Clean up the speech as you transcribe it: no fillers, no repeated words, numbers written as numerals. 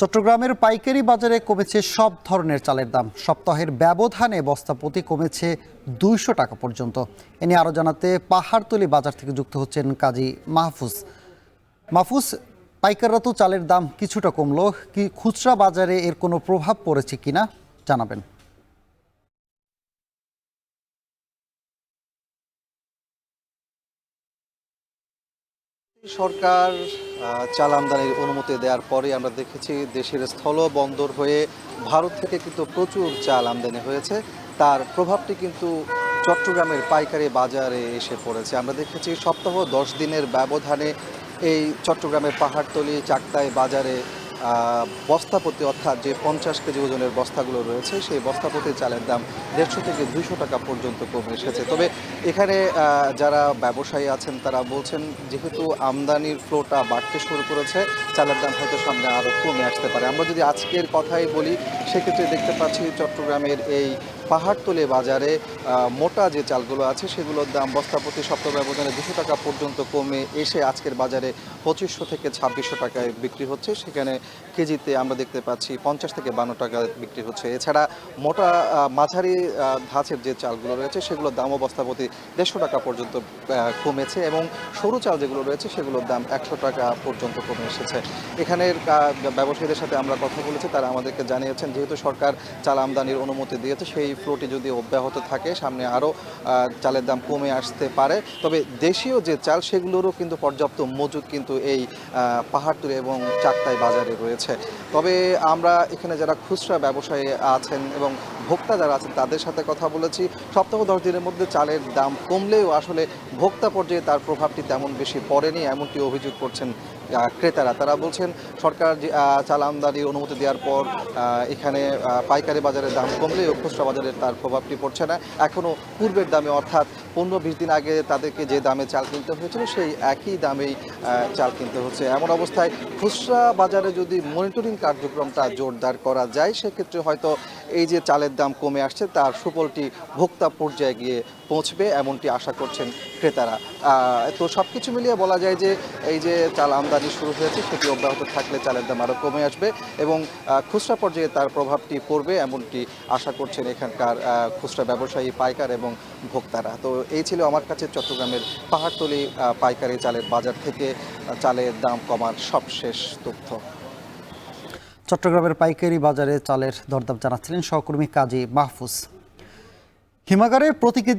চট্টগ্রামের পাইকারি বাজারে কমেছে সব ধরনের চালের দাম। সপ্তাহের ব্যবধানে বস্তাপ্রতি কমেছে 200 টাকা পর্যন্ত। এ নিয়ে আরও জানাতে পাহাড়তলী বাজার থেকে যুক্ত হচ্ছেন কাজী মাহফুজ। মাহফুজ, পাইকাররা তো চালের দাম কিছুটা কমলো, কি খুচরা বাজারে এর কোনো প্রভাব পড়েছে কিনা জানাবেন। সরকার চাল আমদানির অনুমতি দেওয়ার পরে আমরা দেখেছি দেশের স্থল বন্দর হয়ে ভারত থেকে কিন্তু প্রচুর চাল আমদানি হয়েছে। তার প্রভাবটি কিন্তু চট্টগ্রামের পাইকারি বাজারে এসে পড়েছে। আমরা দেখেছি সপ্তাহ 10 দিনের ব্যবধানে এই চট্টগ্রামের পাহাড়তলী চাকতাই বাজারে বস্তাপ্রতি, অর্থাৎ যে 50 কেজি ওজনের বস্তাগুলো রয়েছে সেই বস্তাপ্রতি চালের দাম 150 থেকে 200 টাকা পর্যন্ত কমে এসেছে। তবে এখানে যারা ব্যবসায়ী আছেন তারা বলছেন, যেহেতু আমদানির ফ্লোটা বাড়তে শুরু করেছে, চালের দাম হয়তো সামনে আরও কমে আসতে পারে। আমরা যদি আজকের কথাই বলি, সেক্ষেত্রে দেখতে পাচ্ছি চট্টগ্রামের এই পাহাড়তলী বাজারে মোটা যে চালগুলো আছে সেগুলোর দাম বস্তাপ্রতি সপ্তাহ ব্যবধানে 200 টাকা পর্যন্ত কমে এসে আজকের বাজারে 2500 থেকে 2600 টাকায় বিক্রি হচ্ছে। সেখানে কেজিতে আমরা দেখতে পাচ্ছি 50 থেকে 52 টাকা বিক্রি হচ্ছে। এছাড়া মোটা মাঝারি ধাঁচের যে চালগুলো রয়েছে সেগুলোর দামও বস্তাপ্রতি 150 টাকা পর্যন্ত কমেছে, এবং সরু চাল যেগুলো রয়েছে সেগুলোর দাম 100 টাকা পর্যন্ত কমে এসেছে। এখানের ব্যবসায়ীদের সাথে আমরা কথা বলেছি, তারা আমাদেরকে জানিয়েছেন যেহেতু সরকার চাল আমদানির অনুমতি দিয়েছে, সেই ফ্লোটি যদি অব্যাহত থাকে সামনে আরও চালের দাম কমে আসতে পারে। তবে দেশীয় যে চাল সেগুলোরও কিন্তু পর্যাপ্ত মজুদ কিন্তু এই পাহাড়তলী এবং চাকতাই বাজারে রয়েছে। তবে আমরা এখানে যারা খুচরা ব্যবসায়ী আছেন এবং ভোক্তা যারা আছেন তাদের সাথে কথা বলেছি। সপ্তাহ 10 দিনের মধ্যে চালের দাম কমলেও আসলে ভোক্তা পর্যায়ে তার প্রভাবটি তেমন বেশি পড়েনি, এমনটি অভিযোগ করছেন ক্রেতারা। তারা বলছেন সরকার চাল আমদানির অনুমতি দেওয়ার পর এখানে পাইকারি বাজারের দাম কমলেও খুচরা বাজারে তার প্রভাবটি পড়ছে না। এখনও পূর্বের দামে, অর্থাৎ 15-20 দিন আগে তাদেরকে যে দামে চাল কিনতে হয়েছিল সেই একই দামেই চাল কিনতে হচ্ছে। এমন অবস্থায় খুচরা বাজারে যদি মনিটরিং কার্যক্রমটা জোরদার করা যায়, সেক্ষেত্রে হয়তো এই যে চালের দাম কমে আসছে তার সুফলটি ভোক্তা পর্যায়ে গিয়ে পৌঁছবে, এমনটি আশা করছেন ক্রেতারা। তো সব কিছু মিলিয়ে বলা যায় যে এই যে চাল আমদানি শুরু হয়েছে সেটি অব্যাহত থাকলে চালের দাম আরও কমে আসবে এবং খুচরা পর্যায়ে তার প্রভাবটি পড়বে, এমনটি আশা করছেন এখানকার খুচরা ব্যবসায়ী, পাইকার এবং ভোক্তারা। তো এই ছিল আমার কাছে চট্টগ্রামের পাহাড়তলী পাইকারি চালের বাজার থেকে চালের দাম কমার সবশেষ তথ্য। চট্টগ্রামের পাইকারি বাজারে চালের দরদাম জানাচ্ছিলেন সহকর্মী কাজী মাহফুজ। হিমাগারে প্রতি কেজি